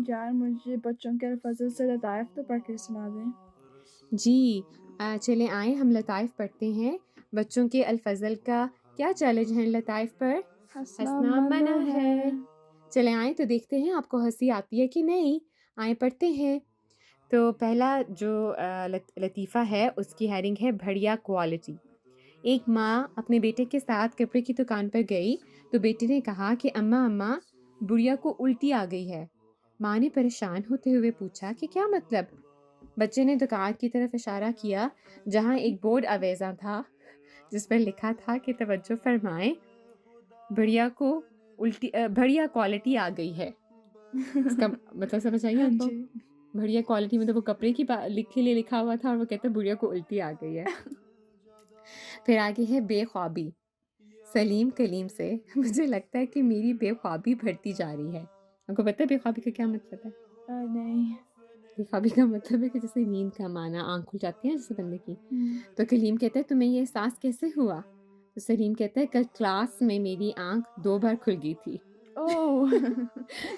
جان مجھے بچوں کے الفاظ سے لطائف تو پڑھ کے سنا دیں۔ جی چلیں آئیں ہم لطائف پڑھتے ہیں۔ بچوں کے الفضل کا کیا چیلنج ہے لطائف پر؟ ہنسنا منع ہے۔ چلیں آئیں تو دیکھتے ہیں آپ کو ہنسی آتی ہے کہ نہیں۔ آئیں پڑھتے ہیں۔ تو پہلا جو لطیفہ ہے اس کی ہیڈنگ ہے بڑھیا کوالٹی۔ ایک ماں اپنے بیٹے کے ساتھ کپڑے کی دکان پر گئی تو بیٹے نے کہا کہ اماں بڑھیا کو الٹی آ گئی ہے۔ ماں نے پریشان ہوتے ہوئے پوچھا کہ کیا مطلب؟ بچے نے دکان کی طرف اشارہ کیا جہاں ایک بورڈ آویزاں تھا جس پر لکھا تھا کہ توجہ فرمائیں بڑھیا کوالٹی آ گئی ہے۔ اس کا مطلب سمجھ آئی آپ کو؟ جی بڑھیا کوالٹی مطلب وہ کپڑے کی لکھا ہوا تھا اور وہ کہتا ہے بڑھیا کو الٹی آ گئی ہے۔ پھر آگے ہے بے خوابی۔ سلیم کلیم سے مجھے لگتا ہے کہ میری بے خوابی بڑھتی جا رہی ہے۔ آپ کو پتہ ہے بے خوابی کا کیا مطلب ہے؟ نہیں۔ بے خوابی کا مطلب ہے کہ جیسے نیند کا معنی آنکھ کھل جاتی ہے جیسے بندے کی۔ تو کلیم کہتا ہے تمہیں یہ احساس کیسے ہوا؟ تو سلیم کہتا ہے کل کلاس میں میری آنکھ 2 بار کھل گئی تھی۔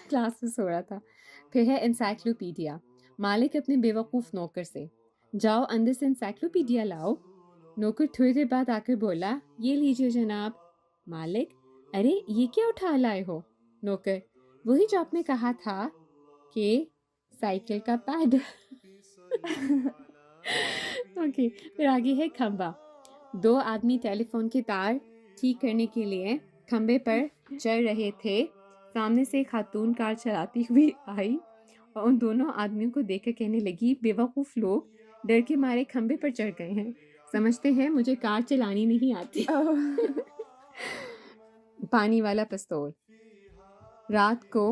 کلاس میں سو رہا تھا۔ پھر ہے انسائکلوپیڈیا۔ مالک اپنے بیوقوف نوکر سے جاؤ اندر سے انسائکلوپیڈیا لاؤ۔ نوکر تھوڑی دیر بعد آ کر بولا یہ لیجیے جناب۔ مالک ارے یہ کیا اٹھا لائے ہو؟ نوکر وہی جو آپ نے کہا تھا کہ سائیکل کا پیڈ۔ اوکے پھر آگے ہے کھمبا۔ 2 آدمی ٹیلی فون کے تار ٹھیک کرنے کے لیے کھمبے پر چڑھ رہے تھے۔ سامنے سے ایک خاتون کار چلاتی ہوئی آئی اور ان دونوں آدمیوں کو دیکھ کر کہنے لگی بیوقوف لوگ ڈر کے مارے کھمبے پر چڑھ گئے ہیں، سمجھتے ہیں مجھے کار چلانی نہیں آتی۔ پانی والا پستول۔ رات کو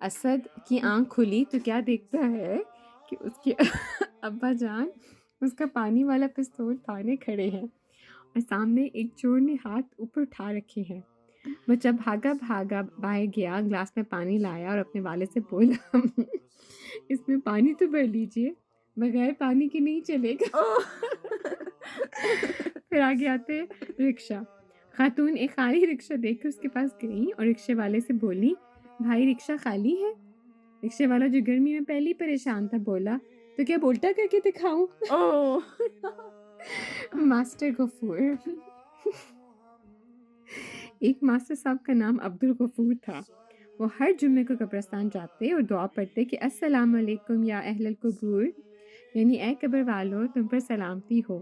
اسد کی آنکھ کھلی تو کیا دیکھتا ہے کہ اس کے ابا جان اس کا پانی والا پستول تانے کھڑے ہیں اور سامنے ایک چور نے ہاتھ اوپر اٹھا رکھے ہیں۔ بچہ بھاگا باہر گیا، گلاس میں پانی لایا اور اپنے والد سے بولا اس میں پانی تو بھر لیجئے، بغیر پانی کے نہیں چلے گا۔ پھر آگے آتے رکشہ۔ خاتون ایک خالی رکشہ دیکھ کر اس کے پاس گئی اور رکشے والے سے بولی بھائی رکشہ خالی ہے؟ رکشے والا جو گرمی میں پہلی پریشان تھا بولا تو کیا الٹا کر کے دکھاؤں؟ ماسٹر غفور۔ ایک ماسٹر صاحب کا نام عبدالغفور تھا۔ وہ ہر جمعے کو قبرستان جاتے اور دعا پڑھتے کہ السلام علیکم یا اہل القبور، یعنی اے قبر والو تم پر سلامتی ہو،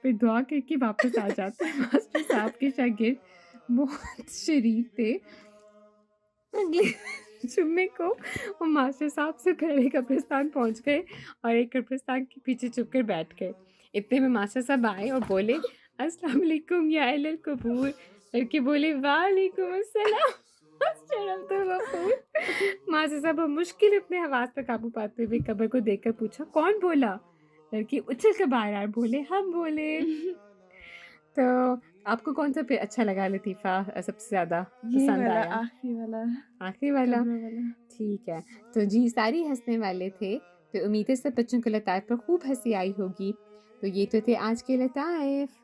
پھر دعا کر کے واپس آ جاتے۔ ماسٹر صاحب کے شاگرد بہت شریف تھے۔ اگلے جمعے کو وہ ماسٹر صاحب سے پہلے قبرستان پہنچ گئے اور ایک قبرستان کے پیچھے چھپ کر بیٹھ گئے۔ اتنے میں ماسٹر صاحب آئے اور بولے السلام علیکم یا اہل القبور، لڑکے بولے وعلیکم السلام ماسٹر عبدالغفور۔ ماسٹر صاحب مشکل اپنے حواس پر قابو پاتے ہوئے قبر کو دیکھ کر پوچھا کون بولا؟ لڑکی اچھل کر باہر آئے بولے ہم بولے۔ تو آپ کو کون سا اچھا لگا لطیفہ سب سے زیادہ پسند آیا؟ آخری والا۔ ٹھیک ہے، تو جی ساری ہنسنے والے تھے، تو امید ہے سب بچوں کو لطائف پر خوب ہنسی آئی ہوگی۔ تو یہ تو تھے آج کے لطائف۔